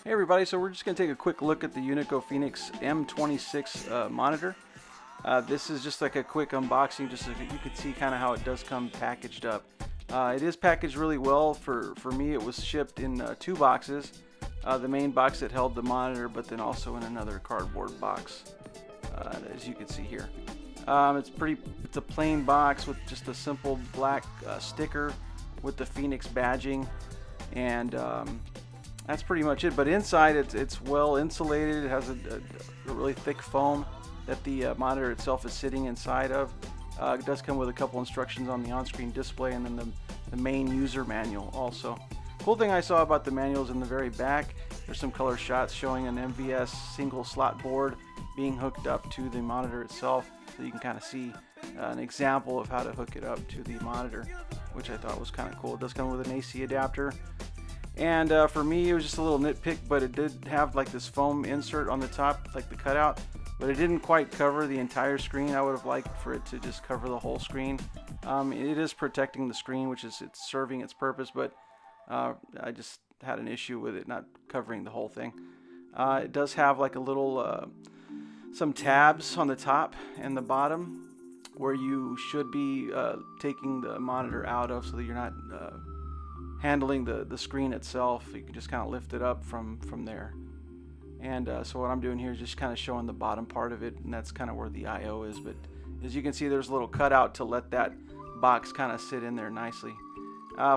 Hey everybody, so we're just going to take a quick look at the Unico Phoenix M26 monitor. This is just like a quick unboxing, just so you could see kind of how it does come packaged up. It is packaged really well. For me, it was shipped in two boxes. The main box that held the monitor, but then also in another cardboard box, as you can see here. It's a plain box with just a simple black sticker with the Phoenix badging, and that's pretty much it. But inside, it's well insulated. It has a really thick foam that the monitor itself is sitting inside of. It does come with a couple instructions on the on-screen display, and then the main user manual also. Cool thing I saw about the manual is in the very back, there's some color shots showing an MVS single slot board being hooked up to the monitor itself, so you can kind of see an example of how to hook it up to the monitor, which I thought was kind of cool. It does come with an AC adapter. And for me, it was just a little nitpick, but it did have like this foam insert on the top, like the cutout, but it didn't quite cover the entire screen. I would have liked for it to just cover the whole screen. It is protecting the screen, which is it's serving its purpose, but I just had an issue with it not covering the whole thing. It does have like a little some tabs on the top and the bottom where you should be taking the monitor out of, so that you're not handling the screen itself. You can just kind of lift it up from there. And so what I'm doing here is just kind of showing the bottom part of it, and that's kind of where the I/O is. But as you can see, there's a little cutout to let that box kind of sit in there nicely.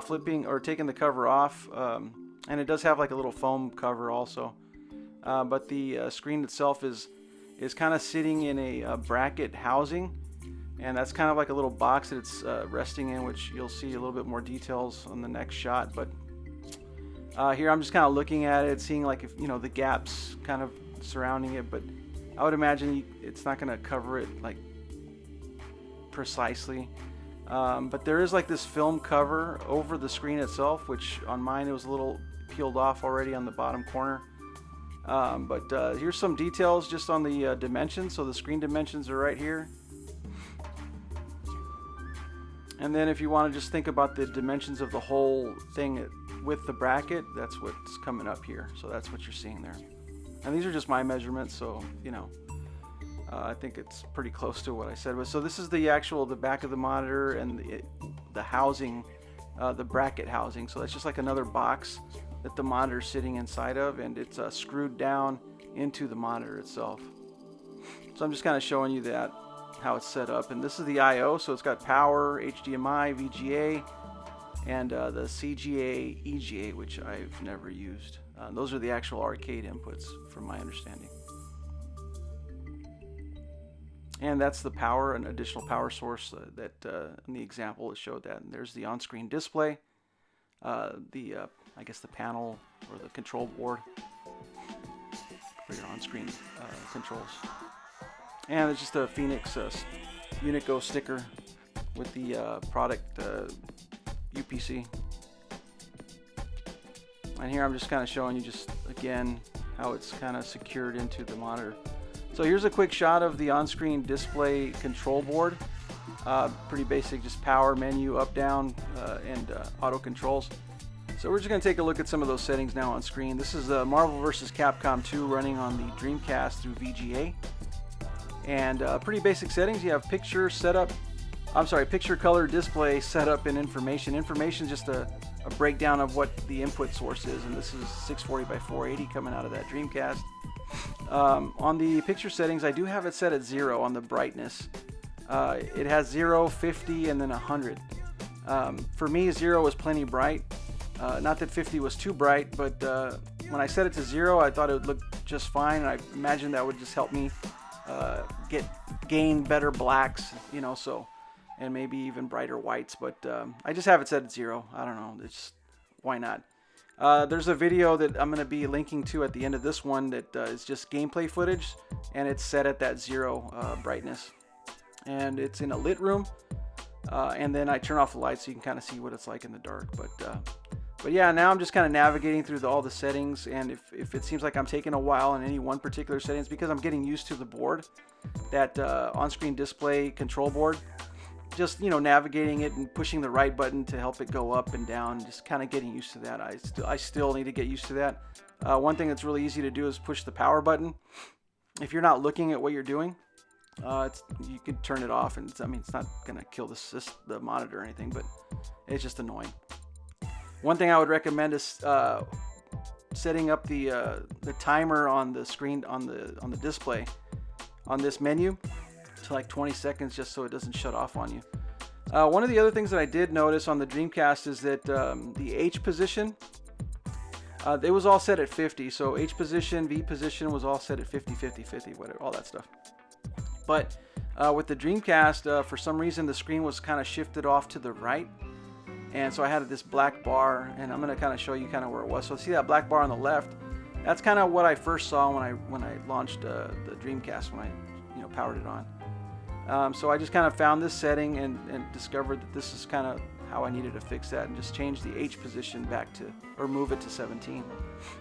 Flipping or taking the cover off, and it does have like a little foam cover also. But the screen itself is kind of sitting in a bracket housing. And that's kind of like a little box that it's resting in, which you'll see a little bit more details on the next shot. But here I'm just kind of looking at it, seeing like if the gaps kind of surrounding it. But I would imagine it's not going to cover it like precisely. But there is like this film cover over the screen itself, which on mine it was a little peeled off already on the bottom corner. But here's some details just on the dimensions. So the screen dimensions are right here. And then if you want to just think about the dimensions of the whole thing with the bracket, that's what's coming up here. So that's what you're seeing there. And these are just my measurements, so I think it's pretty close to what I said. So this is the back of the monitor and the housing, the bracket housing. So that's just like another box that the monitor is sitting inside of, and it's screwed down into the monitor itself. So I'm just kind of showing you that, how it's set up. And this is the I/O, so it's got power, HDMI, VGA, and the CGA, EGA, which I've never used. Those are the actual arcade inputs, from my understanding. And that's the power, an additional power source that in the example it showed that. And there's the on-screen display, I guess the panel or the control board for your on-screen controls. And it's just a Phoenix Unico sticker with the product UPC. And here I'm just kind of showing you just again how it's kind of secured into the monitor. So here's a quick shot of the on-screen display control board. Pretty basic, just power, menu, up, down, and auto controls. So we're just going to take a look at some of those settings now on screen. This is Marvel vs. Capcom 2 running on the Dreamcast through VGA. And pretty basic settings. You have picture color display setup and information. Information is just a breakdown of what the input source is, and this is 640 by 480 coming out of that Dreamcast. On the picture settings, I do have it set at 0 on the brightness. It has 0, 50, and then 100. For me, 0 was plenty bright. Not that 50 was too bright, but when I set it to 0, I thought it would look just fine, and I imagined that would just help me gain better blacks, and maybe even brighter whites. But I just have it set at 0. I don't know, it's why not. There's a video that I'm going to be linking to at the end of this one that is just gameplay footage, and it's set at that 0 brightness, and it's in a lit room, and then I turn off the lights so you can kind of see what it's like in the dark. But yeah, now I'm just kind of navigating through all the settings, and if it seems like I'm taking a while in any one particular setting, it's because I'm getting used to the board, that on-screen display control board. just, you know, navigating it and pushing the right button to help it go up and down, just kind of getting used to that. I still need to get used to that. One thing that's really easy to do is push the power button. If you're not looking at what you're doing, you can turn it off, and I mean, it's not gonna kill the monitor or anything, but it's just annoying. One thing I would recommend is setting up the timer on the screen on the display on this menu to like 20 seconds, just so it doesn't shut off on you. One of the other things that I did notice on the Dreamcast is that the H position, it was all set at 50. So H position, V position was all set at 50, 50, 50, whatever, all that stuff. But with the Dreamcast, for some reason, the screen was kind of shifted off to the right. And so I had this black bar, and I'm going to kind of show you kind of where it was. So see that black bar on the left? That's kind of what I first saw when I launched the Dreamcast, when I powered it on. So I just kind of found this setting and discovered that this is kind of how I needed to fix that, and just change the H position back to, or move it to 17,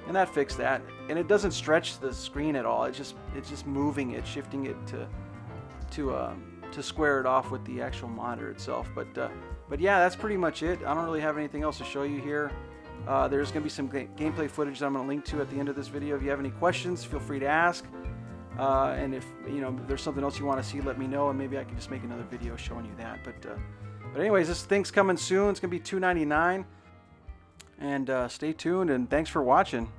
and that fixed that. And it doesn't stretch the screen at all. It's just moving it, shifting it to square it off with the actual monitor itself. But yeah, that's pretty much it. I don't really have anything else to show you here. There's going to be some gameplay footage that I'm going to link to at the end of this video. If you have any questions, feel free to ask. And if there's something else you want to see, let me know, and maybe I can just make another video showing you that. But anyways, this thing's coming soon. It's going to be $299. And stay tuned, and thanks for watching.